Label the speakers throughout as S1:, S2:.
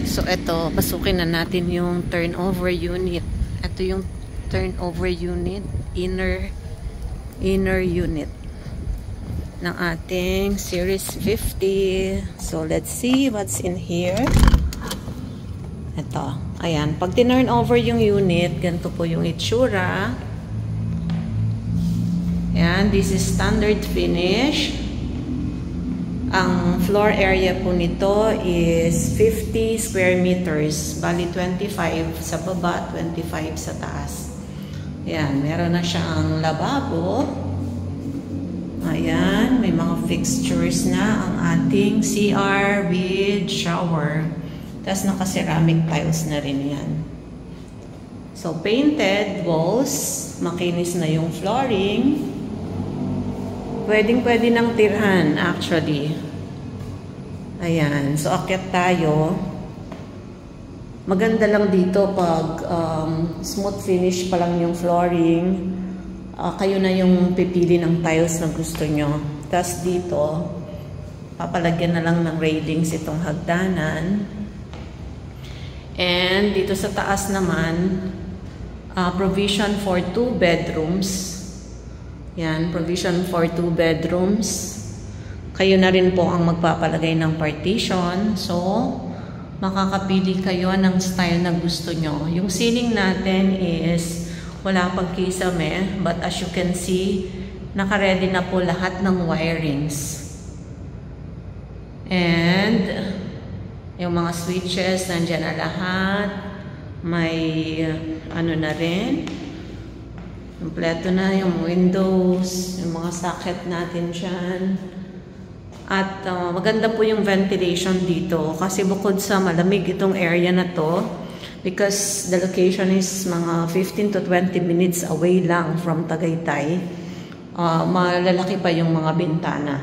S1: So, ito, pasukin na natin yung turnover unit. Ito yung turnover unit, inner unit ng ating Series 50. So, let's see what's in here. Ito. Ayan. Pag tinurn over yung unit, ganito po yung itsura. Ayan. This is standard finish. Ang floor area po nito is 50 square meters. Bali, 25 sa baba, 25 sa taas. Ayan. Meron na siyang lababo. Ayan. May mga fixtures na ang ating CR with shower. Tapos naka-ceramic tiles na rin yan. So, painted walls. Makinis na yung flooring. Pwedeng-pwede nang tirhan, actually. Ayan. So, akyat tayo. Maganda lang dito pag smooth finish pa lang yung flooring. Kayo na yung pipili ng tiles na gusto nyo. Tapos dito, papalagyan na lang ng railings itong hagdanan. And dito sa taas naman, provision for 2 bedrooms. Yan, provision for 2 bedrooms. Kayo na rin po ang magpapalagay ng partition. So, makakapili kayo ng style na gusto nyo. Yung ceiling natin is wala pang kisame, but as you can see, naka-ready na po lahat ng wirings. And yung mga switches, nandiyan na lahat. May ano na rin. Kompleto na yung windows, yung mga socket natin dyan. At maganda po yung ventilation dito. Kasi bukod sa malamig itong area na to, because the location is mga 15 to 20 minutes away lang from Tagaytay, malalaki pa yung mga bintana.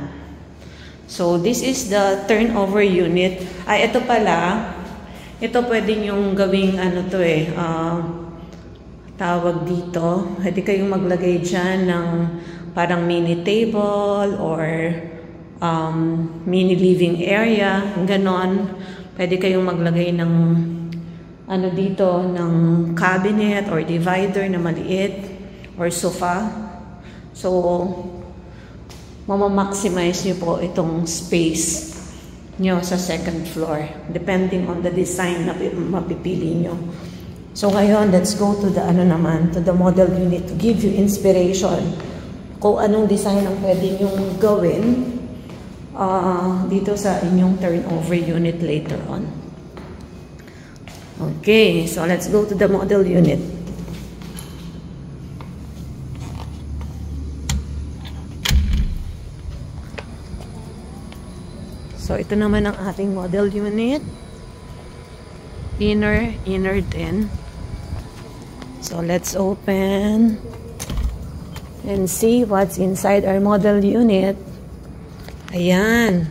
S1: So, this is the turnover unit. Ay, ito pala. Ito pwede yung gawing ano to tawag dito. Pwede kayong maglagay dyan ng parang mini table or mini living area. Ganon. Pwede kayong maglagay ng ano dito, ng cabinet or divider na maliit or sofa. So, mamamaximize nyo po itong space nyo sa second floor depending on the design na mapipili nyo. So ngayon, let's go to the to the model unit to give you inspiration kung anong design ang pwede nyong gawin dito sa inyong turnover unit later on. Okay, so let's go to the model unit. So, ito naman ang ating model unit. Inner din. So, let's open and see what's inside our model unit. Ayan.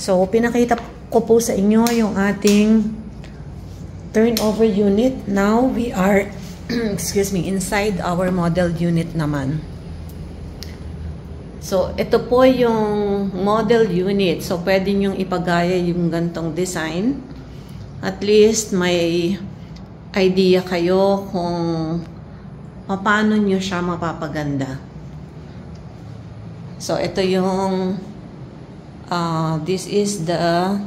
S1: So, pinakita ko po sa inyo yung ating turnover unit. Now, we are, excuse me, inside our model unit naman. So, ito po yung model unit. So, pwede nyong ipagaya yung gantong design. At least, may idea kayo kung paano nyo siya mapapaganda. So, ito yung, this is the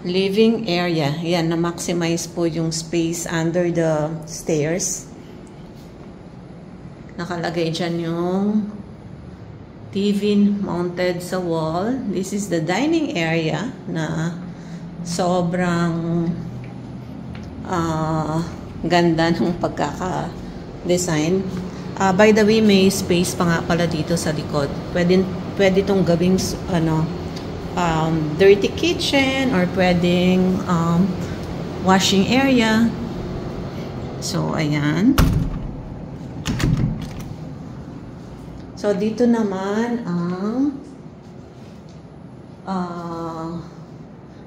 S1: living area. Yan, na-maximize po yung space under the stairs. Nakalagay dyan yung TV mounted sa wall. This is the dining area na sobrang ganda ng pagkaka-design. By the way, may space pa nga pala dito sa likod. Pwede itong gawing dirty kitchen or pwedeng washing area. So, ayan. So, dito naman ang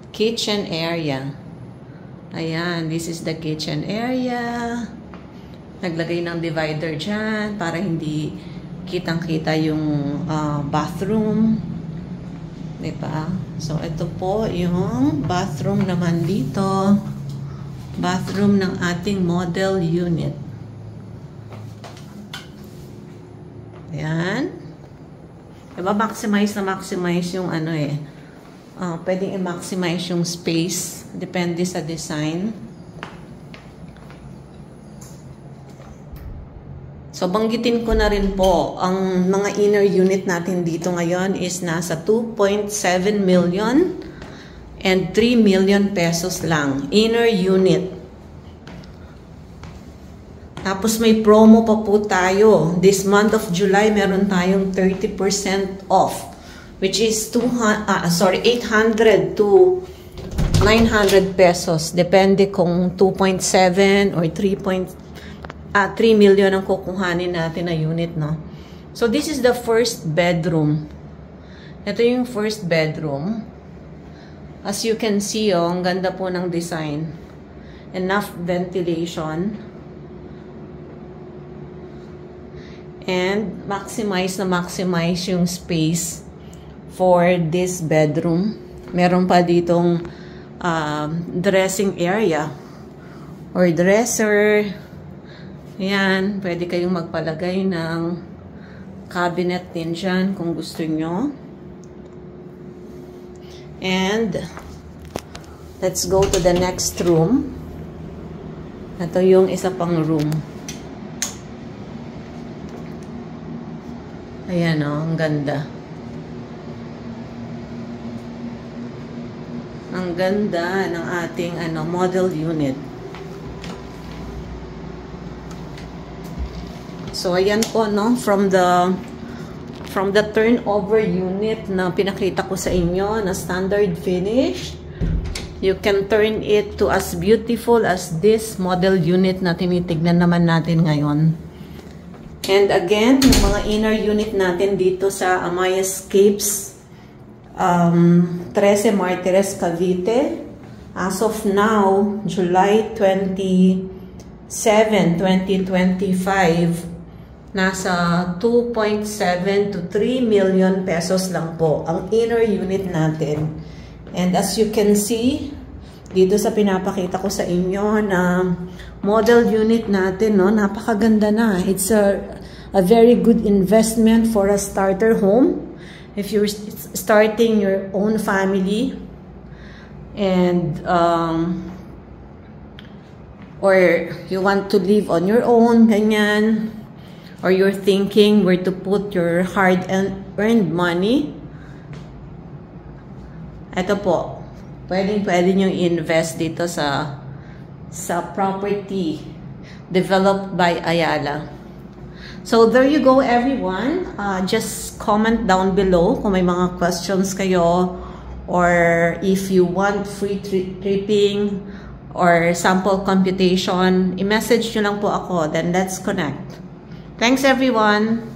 S1: kitchen area. Ayan, this is the kitchen area. Naglagay ng divider dyan para hindi kitang-kita yung bathroom. Diba? So, ito po yung bathroom naman dito. Bathroom ng ating model unit. Ayan. Diba, maximize yung ano eh. Pwedeng i-maximize yung space. Depende sa design. So, banggitin ko na rin po, ang mga inner unit natin dito ngayon is nasa 2.7 million and 3 million pesos lang. Inner unit. Tapos may promo pa po tayo. This month of July, meron tayong 30% off, which is 800 to 900 pesos. Depende kung 2.7 or 3 million ang kukuhanin natin na unit, no? So, this is the first bedroom. Ito yung first bedroom. As you can see, ang ganda po ng design. Enough ventilation. And maximize yung space for this bedroom. Meron pa ditong dressing area or dresser. Ayan, pwede kayong magpalagay ng cabinet din dyan kung gusto nyo. And let's go to the next room. Ito yung isa pang room. Ayan o, ang ganda. Ang ganda ng ating model unit. So, ayan po, no? From the turnover unit na pinakita ko sa inyo na standard finish, you can turn it to as beautiful as this model unit na tinitignan naman natin ngayon. And again, yung mga inner unit natin dito sa Amayascapes 13 Martires, Cavite. As of now, July 27, 2025, nasa 2.7 to 3 million pesos lang po ang inner unit natin. And as you can see, dito sa pinapakita ko sa inyo na model unit natin, no, napakaganda na. It's a very good investment for a starter home. If you're starting your own family and or you want to live on your own, ganyan, or you're thinking where to put your hard-earned money, ito po, pwede nyo invest dito sa property developed by Ayala. So, there you go, everyone. Just comment down below kung may mga questions kayo, or if you want free tripping or sample computation, i-message nyo lang po ako, then let's connect. Thanks, everyone.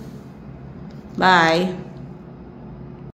S1: Bye.